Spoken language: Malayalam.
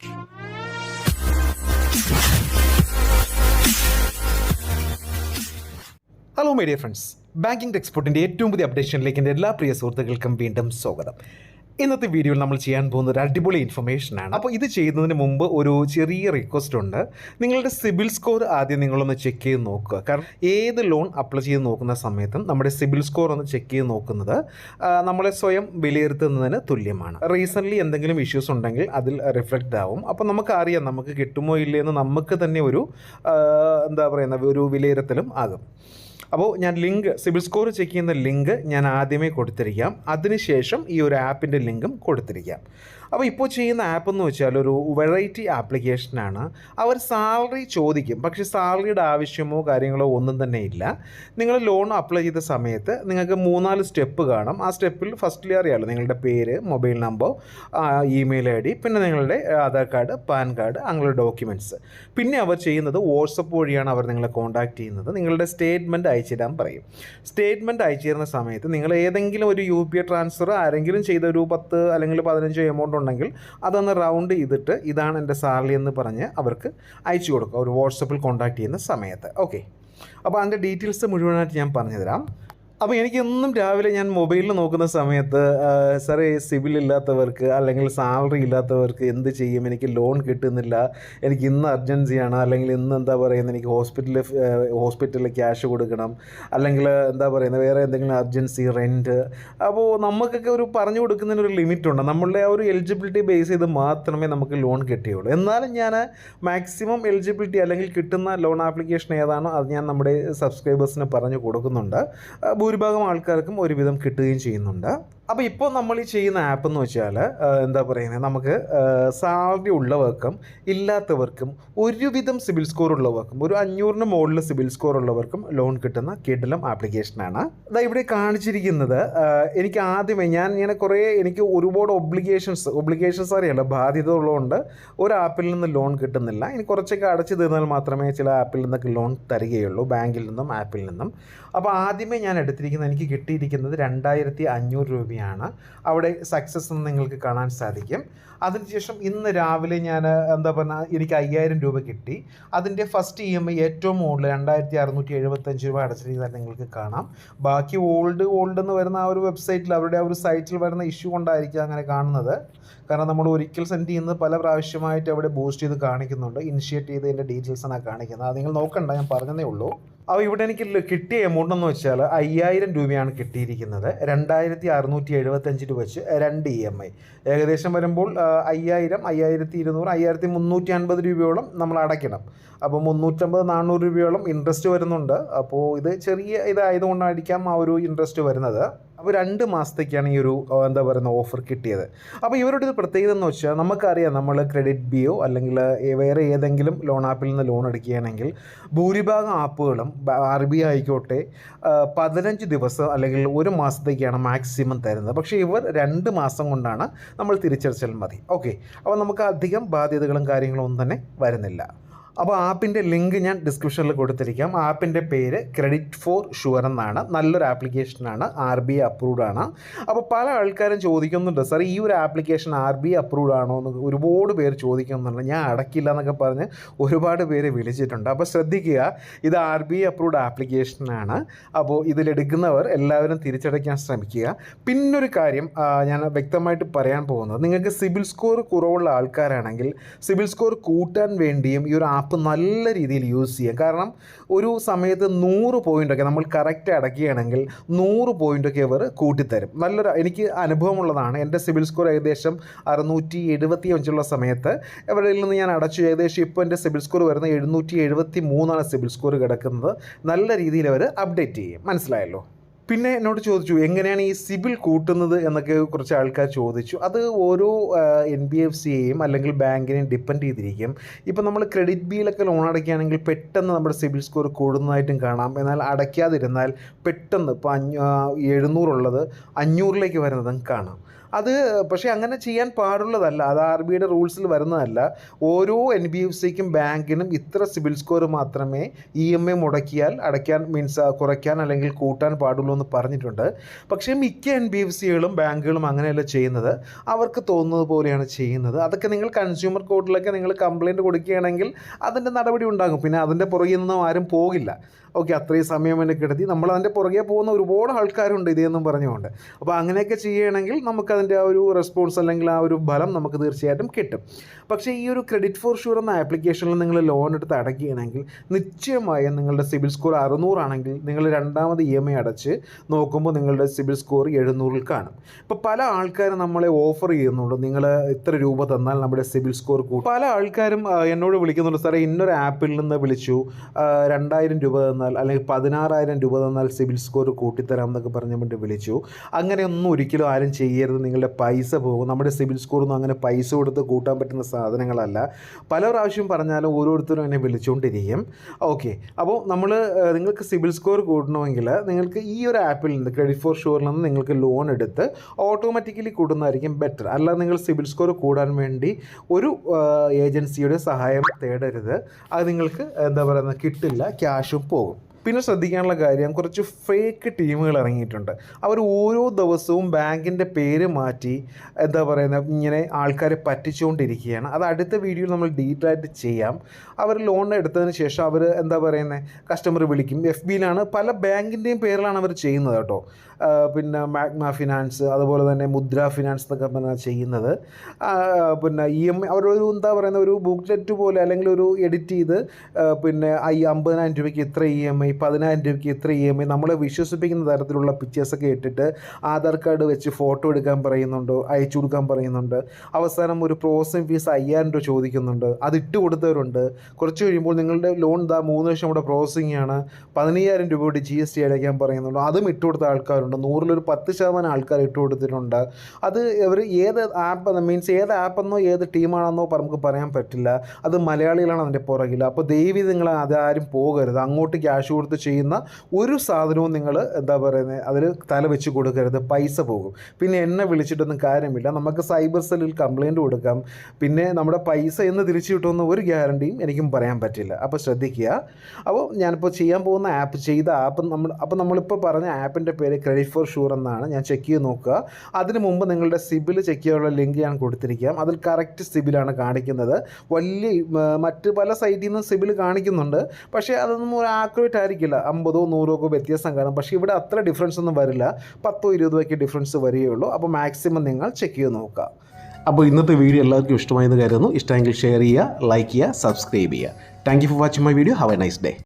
Hello my dear friends, banking ടെക്സ്പോർട്ടിൻ്റെ ഏറ്റവും പുതിയ അപ്ഡേഷനിലേക്ക് എൻ്റെ എല്ലാ പ്രിയ സുഹൃത്തുക്കൾക്കും വീണ്ടും സ്വാഗതം. ഇന്നത്തെ വീഡിയോയിൽ നമ്മൾ ചെയ്യാൻ പോകുന്ന ഒരു അടിപൊളി ഇൻഫർമേഷനാണ്. അപ്പോൾ ഇത് ചെയ്യുന്നതിന് മുമ്പ് ഒരു ചെറിയ റിക്വസ്റ്റ് ഉണ്ട്. നിങ്ങളുടെ സിബിൽ സ്കോർ ആദ്യം നിങ്ങളൊന്ന് ചെക്ക് ചെയ്ത് നോക്കുക. കാരണം ഏത് ലോൺ അപ്ലൈ ചെയ്ത് നോക്കുന്ന സമയത്തും നമ്മുടെ സിബിൽ സ്കോർ ഒന്ന് ചെക്ക് ചെയ്ത് നോക്കുന്നത് നമ്മളെ സ്വയം വിലയിരുത്തുന്നതിന് തുല്യമാണ്. റീസെൻ്റ്ലി എന്തെങ്കിലും ഇഷ്യൂസ് ഉണ്ടെങ്കിൽ അതിൽ റിഫ്ലക്റ്റ് ആവും. അപ്പോൾ നമുക്കറിയാം നമുക്ക് കിട്ടുമോ ഇല്ലയെന്ന് നമുക്ക് തന്നെ ഒരു ഒരു വിലയിരുത്തലും ആകും. അപ്പോൾ ഞാൻ സിബിൽ സ്കോർ ചെക്ക് ചെയ്യുന്ന ലിങ്ക് ഞാൻ ആദ്യമേ കൊടുത്തിരിക്കാം. അതിനുശേഷം ഈ ഒരു ആപ്പിൻ്റെ ലിങ്കും കൊടുത്തിരിക്കാം. അപ്പോൾ ഇപ്പോൾ ചെയ്യുന്ന ആപ്പ് എന്ന് വെച്ചാൽ ഒരു വെറൈറ്റി ആപ്ലിക്കേഷനാണ്. അവർ സാലറി ചോദിക്കും, പക്ഷേ സാലറിയുടെ ആവശ്യമോ കാര്യങ്ങളോ ഒന്നും തന്നെ ഇല്ല. നിങ്ങൾ ലോൺ അപ്ലൈ ചെയ്ത സമയത്ത് നിങ്ങൾക്ക് 3-4 സ്റ്റെപ്പ് കാണും. ആ സ്റ്റെപ്പിൽ ഫസ്റ്റ്ലി അറിയാമല്ലോ നിങ്ങളുടെ പേര്, മൊബൈൽ നമ്പർ, ഇമെയിൽ ID, പിന്നെ നിങ്ങളുടെ ആധാർ കാർഡ്, പാൻ കാർഡ്, അങ്ങനെയുള്ള ഡോക്യുമെൻറ്റ്സ്. പിന്നെ അവർ ചെയ്യുന്നത് വാട്സപ്പ് വഴിയാണ് അവർ നിങ്ങളെ കോൺടാക്റ്റ് ചെയ്യുന്നത്. നിങ്ങളുടെ സ്റ്റേറ്റ്മെൻറ്റ് അയച്ചിടാൻ പറയും. സ്റ്റേറ്റ്മെൻറ്റ് അയച്ചു തരുന്ന സമയത്ത് നിങ്ങൾ ഏതെങ്കിലും ഒരു UPI ട്രാൻസ്ഫർ ആരെങ്കിലും ചെയ്ത ഒരു 10 അല്ലെങ്കിൽ 15 എമൗണ്ട് ഉണ്ടെങ്കിൽ അതൊന്ന് റൗണ്ട് ചെയ്തിട്ട് ഇതാണ് എൻ്റെ സാലറി എന്ന് പറഞ്ഞ് അവർക്ക് അയച്ചു കൊടുക്കുക ഒരു വാട്സപ്പിൽ കോൺടാക്ട് ചെയ്യുന്ന സമയത്ത്. ഓക്കെ, അപ്പോൾ അതിൻ്റെ ഡീറ്റെയിൽസ് മുഴുവനായിട്ട് ഞാൻ പറഞ്ഞു തരാം. അപ്പോൾ എനിക്കെന്നും രാവിലെ ഞാൻ മൊബൈലിൽ നോക്കുന്ന സമയത്ത് സാറേ സിബിൽ ഇല്ലാത്തവർക്ക് അല്ലെങ്കിൽ സാലറി ഇല്ലാത്തവർക്ക് എന്ത് ചെയ്യും, എനിക്ക് ലോൺ കിട്ടുന്നില്ല, എനിക്ക് ഇന്ന് അർജൻസിയാണ്, അല്ലെങ്കിൽ ഇന്ന് എനിക്ക് ഹോസ്പിറ്റലിൽ ക്യാഷ് കൊടുക്കണം, അല്ലെങ്കിൽ വേറെ എന്തെങ്കിലും അർജൻസി, റെൻറ്റ്. അപ്പോൾ നമുക്കൊക്കെ ഒരു പറഞ്ഞു കൊടുക്കുന്നതിന് ഒരു ലിമിറ്റുണ്ട്. നമ്മളുടെ ആ ഒരു എലിജിബിലിറ്റി ബേസ് ചെയ്ത് മാത്രമേ നമുക്ക് ലോൺ കിട്ടുകയുള്ളൂ. എന്നാലും ഞാൻ മാക്സിമം എലിജിബിലിറ്റി അല്ലെങ്കിൽ കിട്ടുന്ന ലോൺ ആപ്ലിക്കേഷൻ ഏതാണോ അത് ഞാൻ നമ്മുടെ സബ്സ്ക്രൈബേഴ്സിന് പറഞ്ഞു കൊടുക്കുന്നുണ്ട്. ഭൂരിഭാഗം ആൾക്കാർക്കും ഒരുവിധം കിട്ടുകയും ചെയ്യുന്നുണ്ട്. അപ്പോൾ ഇപ്പോൾ നമ്മൾ ഈ ചെയ്യുന്ന ആപ്പ് എന്ന് വെച്ചാൽ നമുക്ക് സാലറി ഉള്ളവർക്കും ഇല്ലാത്തവർക്കും ഒരുവിധം സിബിൽ സ്കോർ ഉള്ളവർക്കും ഒരു 500-ന് മുകളിൽ സിബിൽ സ്കോർ ഉള്ളവർക്കും ലോൺ കിട്ടുന്ന കിടിലം ആപ്ലിക്കേഷനാണ്. അതായത് ഇവിടെ കാണിച്ചിരിക്കുന്നത് എനിക്ക് ആദ്യമേ എനിക്ക് ഒരുപാട് ഒബ്ലിഗേഷൻസ് അറിയാമല്ലോ, ബാധ്യത ഉള്ളതുകൊണ്ട് ഒരു ആപ്പിൽ നിന്ന് ലോൺ കിട്ടുന്നില്ല. ഇനി കുറച്ചൊക്കെ അടച്ചു തീർന്നാൽ മാത്രമേ ചില ആപ്പിൽ നിന്നൊക്കെ ലോൺ തരികയുള്ളൂ, ബാങ്കിൽ നിന്നും ആപ്പിൽ നിന്നും. അപ്പോൾ ആദ്യമേ ഞാൻ എനിക്ക് കിട്ടിയിരിക്കുന്നത് 2500 രൂപയാണ്. അവിടെ സക്സസ് എന്ന് നിങ്ങൾക്ക് കാണാൻ സാധിക്കും. അതിനുശേഷം ഇന്ന് രാവിലെ ഞാൻ എനിക്ക് 5000 രൂപ കിട്ടി. അതിൻ്റെ ഫസ്റ്റ് EMI ഏറ്റവും മുകളിൽ 2675 രൂപ അടച്ചിരിക്കുന്നത് നിങ്ങൾക്ക് കാണാം. ബാക്കി ഓൾഡ് എന്ന് വരുന്ന ആ ഒരു വെബ്സൈറ്റിൽ, അവരുടെ ആ ഒരു സൈറ്റിൽ വരുന്ന ഇഷ്യൂ കൊണ്ടായിരിക്കും അങ്ങനെ കാണുന്നത്. കാരണം നമ്മൾ ഒരിക്കൽ സെൻഡ് ചെയ്യുന്നത് പല പ്രാവശ്യമായിട്ട് അവിടെ ബൂസ്റ്റ് ചെയ്ത് കാണിക്കുന്നുണ്ട്. ഇനിഷ്യേറ്റ് ചെയ്തതിൻ്റെ ഡീറ്റെയിൽസാണ് കാണിക്കുന്നത്. അത് നിങ്ങൾ നോക്കണ്ട, ഞാൻ പറഞ്ഞതേ ഉള്ളൂ. അപ്പോൾ ഇവിടെ എനിക്ക് കിട്ടിയ എമൗണ്ട് എന്ന് വെച്ചാൽ 5000 രൂപയാണ് കിട്ടിയിരിക്കുന്നത്. 2675 രൂപ വെച്ച് 2 EMI ഏകദേശം വരുമ്പോൾ 5000, 5200, 5350 രൂപയോളം നമ്മൾ അടയ്ക്കണം. അപ്പോൾ 350-400 രൂപയോളം ഇൻട്രസ്റ്റ് വരുന്നുണ്ട്. അപ്പോൾ ഇത് ചെറിയ ഇതായതുകൊണ്ടായിരിക്കാം ആ ഒരു ഇൻട്രസ്റ്റ് വരുന്നത്. അപ്പോൾ 2 മാസത്തേക്കാണ് ഈ ഒരു ഓഫർ കിട്ടിയത്. അപ്പോൾ ഇവരുടെ ഒരു പ്രത്യേകത എന്ന് വെച്ചാൽ നമുക്കറിയാം, നമ്മൾ ക്രെഡിറ്റ് ബിയോ അല്ലെങ്കിൽ വേറെ ഏതെങ്കിലും ലോൺ ആപ്പിൽ നിന്ന് ലോൺ എടുക്കുകയാണെങ്കിൽ ഭൂരിഭാഗം ആപ്പുകളും RBI ആയിക്കോട്ടെ 15 ദിവസം അല്ലെങ്കിൽ 1 മാസത്തേക്കാണ് മാക്സിമം തരുന്നത്. പക്ഷേ ഇവർ 2 മാസം കൊണ്ടാണ് നമ്മൾ തിരിച്ചടച്ചാൽ മതി. ഓക്കെ, അപ്പോൾ നമുക്ക് അധികം ബാധ്യതകളും കാര്യങ്ങളും ഒന്നും തന്നെ വരുന്നില്ല. അപ്പോൾ ആപ്പിൻ്റെ ലിങ്ക് ഞാൻ ഡിസ്ക്രിപ്ഷനിൽ കൊടുത്തിരിക്കാം. ആപ്പിൻ്റെ പേര് ക്രെഡിറ്റ് ഫോർ ഷുവർ എന്നാണ്. നല്ലൊരു ആപ്ലിക്കേഷനാണ്, RBI അപ്രൂവ്ഡ് ആണ്. അപ്പോൾ പല ആൾക്കാരും ചോദിക്കുന്നുണ്ട്, സാർ ഈ ഒരു ആപ്ലിക്കേഷൻ RBI അപ്രൂവ്ഡ് ആണോ എന്ന് ഒരുപാട് പേര് ചോദിക്കുന്നുണ്ട്. ഞാൻ അടക്കില്ല എന്നൊക്കെ പറഞ്ഞ് ഒരുപാട് പേര് വിളിച്ചിട്ടുണ്ട്. അപ്പോൾ ശ്രദ്ധിക്കുക, ഇത് RBI അപ്രൂവ്ഡ് ആപ്ലിക്കേഷനാണ്. അപ്പോൾ ഇതിലെടുക്കുന്നവർ എല്ലാവരും തിരിച്ചടയ്ക്കാൻ ശ്രമിക്കുക. പിന്നൊരു കാര്യം ഞാൻ വ്യക്തമായിട്ട് പറയാൻ പോകുന്നത്, നിങ്ങൾക്ക് സിബിൽ സ്കോർ കുറവുള്ള ആൾക്കാരാണെങ്കിൽ സിബിൽ സ്കോർ കൂട്ടാൻ വേണ്ടിയും ഈ ഒരു ആപ്പ് നല്ല രീതിയിൽ യൂസ് ചെയ്യാം. കാരണം ഒരു സമയത്ത് 100 പോയിൻ്റൊക്കെ നമ്മൾ കറക്റ്റ് അടയ്ക്കുകയാണെങ്കിൽ 100 പോയിൻ്റൊക്കെ അവർ കൂട്ടിത്തരും. എനിക്ക് അനുഭവമുള്ളതാണ്. എൻ്റെ സിബിൽ സ്കോർ ഏകദേശം 675 സമയത്ത് എവിടെ നിന്ന് ഞാൻ അടച്ചു. ഏകദേശം ഇപ്പോൾ എൻ്റെ സിബിൽ സ്കോർ വരുന്നത് 773 സിബിൽ സ്കോർ കിടക്കുന്നത്. നല്ല രീതിയിൽ അവർ അപ്ഡേറ്റ് ചെയ്യും. മനസ്സിലായല്ലോ? പിന്നെ എന്നോട് ചോദിച്ചു എങ്ങനെയാണ് ഈ സിബിൽ കൂട്ടുന്നത് എന്നൊക്കെ കുറച്ച് ആൾക്കാർ ചോദിച്ചു. അത് ഓരോ NBFCയെയും അല്ലെങ്കിൽ ബാങ്കിനെയും ഡിപ്പെൻഡ് ചെയ്തിരിക്കും. ഇപ്പോൾ നമ്മൾ ക്രെഡിറ്റ് ബിയിലൊക്കെ ലോൺ അടയ്ക്കുകയാണെങ്കിൽ പെട്ടെന്ന് നമ്മുടെ സിബിൽ സ്കോർ കൂടുന്നതായിട്ടും കാണാം. എന്നാൽ അടയ്ക്കാതിരുന്നാൽ പെട്ടെന്ന് ഇപ്പോൾ 700 ഉള്ളത് 500ലേക്ക് വരുന്നതും കാണാം. അത് പക്ഷേ അങ്ങനെ ചെയ്യാൻ പാടുള്ളതല്ല. അത് RBIയുടെ റൂൾസിൽ വരുന്നതല്ല. ഓരോ NBFCക്കും ബാങ്കിനും ഇത്ര സിബിൽ സ്കോർ മാത്രമേ EMI മുടക്കിയാൽ അടയ്ക്കാൻ കുറയ്ക്കാൻ അല്ലെങ്കിൽ കൂട്ടാൻ പാടുള്ളൂ എന്ന് പറഞ്ഞിട്ടുണ്ട്. പക്ഷേ മിക്ക NBFCകളും ബാങ്കുകളും അങ്ങനെയല്ല ചെയ്യുന്നത്. അവർക്ക് തോന്നുന്നത് പോലെയാണ് ചെയ്യുന്നത്. അതൊക്കെ നിങ്ങൾ കൺസ്യൂമർ കോർട്ടിലൊക്കെ നിങ്ങൾ കംപ്ലയിൻറ്റ് കൊടുക്കുകയാണെങ്കിൽ അതിൻ്റെ നടപടി ഉണ്ടാകും. പിന്നെ അതിൻ്റെ പുറകിൽ നിന്നും ആരും പോകില്ല. ഓക്കെ, അത്രയും സമയം എന്നെ കിടത്തി നമ്മളതിൻ്റെ പുറകെ പോകുന്ന ഒരുപാട് ആൾക്കാരുണ്ട് ഇതെന്നും പറഞ്ഞുകൊണ്ട്. അപ്പോൾ അങ്ങനെയൊക്കെ ചെയ്യുകയാണെങ്കിൽ നമുക്കതിൻ്റെ ആ ഒരു റെസ്പോൺസ് അല്ലെങ്കിൽ ആ ഒരു ഫലം നമുക്ക് തീർച്ചയായിട്ടും കിട്ടും. പക്ഷേ ഈ ഒരു ക്രെഡിറ്റ് ഫോർ ഷുവർ എന്ന ആപ്ലിക്കേഷനിൽ നിങ്ങൾ ലോൺ എടുത്ത് അടയ്ക്കുകയാണെങ്കിൽ നിശ്ചയമായും നിങ്ങളുടെ സിബിൽ സ്കോർ 600 ആണെങ്കിൽ നിങ്ങൾ രണ്ടാമത് EMI അടച്ച് നോക്കുമ്പോൾ നിങ്ങളുടെ സിബിൽ സ്കോർ 700-ൽ കാണും. ഇപ്പോൾ പല ആൾക്കാരും നമ്മളെ ഓഫർ ചെയ്യുന്നുണ്ട്, നിങ്ങൾ ഇത്ര രൂപ തന്നാൽ നമ്മുടെ സിബിൽ സ്കോർ കൂട്ടും. പല ആൾക്കാരും എന്നോട് വിളിക്കുന്നുണ്ട്, സാറേ ഇന്നൊരു ആപ്പിൽ നിന്ന് വിളിച്ചു 2000 രൂപ അല്ലെങ്കിൽ 16,000 രൂപ തന്നാൽ സിബിൽ സ്കോർ കൂട്ടിത്തരാം എന്നൊക്കെ പറഞ്ഞ് വേണ്ടി വിളിച്ചു. അങ്ങനെയൊന്നും ഒരിക്കലും ആരും ചെയ്യരുത്. നിങ്ങളുടെ പൈസ പോകും. നമ്മുടെ സിബിൽ സ്കോറൊന്നും അങ്ങനെ പൈസ കൊടുത്ത് കൂട്ടാൻ പറ്റുന്ന സാധനങ്ങളല്ല. പല പ്രാവശ്യം പറഞ്ഞാലും ഓരോരുത്തരും എന്നെ വിളിച്ചുകൊണ്ടിരിക്കും. ഓക്കെ, അപ്പോൾ നിങ്ങൾക്ക് സിബിൽ സ്കോർ കൂട്ടണമെങ്കിൽ നിങ്ങൾക്ക് ഈ ഒരു ആപ്പിൽ നിന്ന് ക്രെഡിറ്റ് ഫോർ ഷുവറിൽ നിന്ന് നിങ്ങൾക്ക് ലോൺ എടുത്ത് ഓട്ടോമാറ്റിക്കലി കൂട്ടുന്നതായിരിക്കും ബെറ്റർ. അല്ലാതെ നിങ്ങൾ സിബിൽ സ്കോർ കൂടാൻ വേണ്ടി ഒരു ഏജൻസിയുടെ സഹായം തേടരുത്. അത് നിങ്ങൾക്ക് കിട്ടില്ല, ക്യാഷും പോകും. പിന്നെ ശ്രദ്ധിക്കാനുള്ള കാര്യം, കുറച്ച് ഫേക്ക് ടീമുകൾ ഇറങ്ങിയിട്ടുണ്ട്. അവർ ഓരോ ദിവസവും ബാങ്കിൻ്റെ പേര് മാറ്റി ഇങ്ങനെ ആൾക്കാരെ പറ്റിച്ചുകൊണ്ടിരിക്കുകയാണ്. അത് അടുത്ത വീഡിയോയിൽ നമ്മൾ ഡീറ്റെയിൽ ആയിട്ട് ചെയ്യാം. അവർ ലോൺ എടുത്തതിന് ശേഷം അവർ കസ്റ്റമർ വിളിക്കും. FBയിലാണ് പല ബാങ്കിൻ്റെയും പേരിലാണ് അവർ ചെയ്യുന്നത് കേട്ടോ. പിന്നെ മാഗ്മ ഫിനാൻസ്, അതുപോലെ തന്നെ മുദ്ര ഫിനാൻസ് എന്നൊക്കെ പറഞ്ഞാൽ ചെയ്യുന്നത്. പിന്നെ EMI അവരൊരു ഒരു ബുക്ക്ലെറ്റ് പോലെ അല്ലെങ്കിൽ ഒരു എഡിറ്റ് ചെയ്ത് പിന്നെ 50,000 രൂപയ്ക്ക് ഇത്ര EMI, 10,000 രൂപയ്ക്ക് ഇത്ര EMI, നമ്മളെ വിശ്വസിപ്പിക്കുന്ന തരത്തിലുള്ള പിക്ചേഴ്സൊക്കെ ഇട്ടിട്ട് ആധാർ കാർഡ് വെച്ച് ഫോട്ടോ എടുക്കാൻ പറയുന്നുണ്ട്, അയച്ചു കൊടുക്കാൻ പറയുന്നുണ്ട്. അവസാനം ഒരു പ്രോസസ്സിംഗ് ഫീസ് 5,000 രൂപ ചോദിക്കുന്നുണ്ട്. അത് ഇട്ട് കൊടുത്തവരുണ്ട്. കുറച്ച് കഴിയുമ്പോൾ നിങ്ങളുടെ ലോൺ 3 വർഷം കൂടെ പ്രോസസ്സിംഗ് ആണ്, 15,000 രൂപ കൂടി GST അടയ്ക്കാൻ പറയുന്നുണ്ട്. അതും ഇട്ട് കൊടുത്ത ആൾക്കാരുണ്ട്. 100-ലൊരു 10% ആൾക്കാർ ഇട്ട് കൊടുത്തിട്ടുണ്ട്. അത് ഇവർ ഏത് ഏത് ആപ്പെന്നോ ഏത് ടീമാണെന്നോ നമുക്ക് പറയാൻ പറ്റില്ല. അത് മലയാളികളാണ് അതിൻ്റെ പുറകിൽ. അപ്പോൾ ദയവ് നിങ്ങൾ അതാരും പോകരുത്. അങ്ങോട്ട് ക്യാഷ് കൊടുത്ത് ചെയ്യുന്ന ഒരു സാധനവും നിങ്ങൾ അതിൽ തല വെച്ച് കൊടുക്കരുത്. പൈസ പോകും. പിന്നെ എന്നെ വിളിച്ചിട്ടൊന്നും കാര്യമില്ല. നമുക്ക് സൈബർ സെല്ലിൽ കംപ്ലയിൻറ്റ് കൊടുക്കാം. പിന്നെ നമ്മുടെ പൈസ എന്ന് തിരിച്ചു കിട്ടുമെന്ന് ഒരു ഗ്യാരണ്ടിയും എനിക്കും പറയാൻ പറ്റില്ല. അപ്പോൾ ശ്രദ്ധിക്കുക. അപ്പോൾ ഞാനിപ്പോൾ ചെയ്യാൻ പോകുന്ന ആപ്പ് നമ്മളിപ്പോൾ പറഞ്ഞ ആപ്പിൻ്റെ പേര് ക്രെഡിറ്റ് ഫോർ ഷുവർ എന്നാണ്. ഞാൻ ചെക്ക് ചെയ്ത് നോക്കുക. അതിന് മുമ്പ് നിങ്ങളുടെ സിബിൽ ചെക്ക് ചെയ്യാനുള്ള ലിങ്ക് ഞാൻ കൊടുത്തിരിക്കാം. അതിൽ കറക്റ്റ് സിബിലാണ് കാണിക്കുന്നത്. മറ്റ് പല സൈറ്റിൽ നിന്ന് സിബിൽ കാണിക്കുന്നുണ്ട്. പക്ഷേ അതൊന്നും ഒരു ആക്യുറേറ്റ് ആയിരിക്കില്ല. 50-ഓ 100-ഓ ഒക്കെ വ്യത്യാസം കാണും. പക്ഷേ ഇവിടെ അത്ര ഡിഫറൻസ് ഒന്നും വരില്ല. 10-ഓ 20-ഓ ഡിഫറൻസ് വരികയുള്ളൂ. അപ്പോൾ മാക്സിമം നിങ്ങൾ ചെക്ക് ചെയ്ത് നോക്കുക. അപ്പോൾ ഇന്നത്തെ വീഡിയോ എല്ലാവർക്കും ഇഷ്ടമായെന്ന് കരുതുന്നു. ഇഷ്ടമെങ്കിൽ ഷെയർ ചെയ്യുക, ലൈക്ക് ചെയ്യുക, സബ്സ്ക്രൈബ് ചെയ്യുക. Thank you for watching my video. Have A nice day.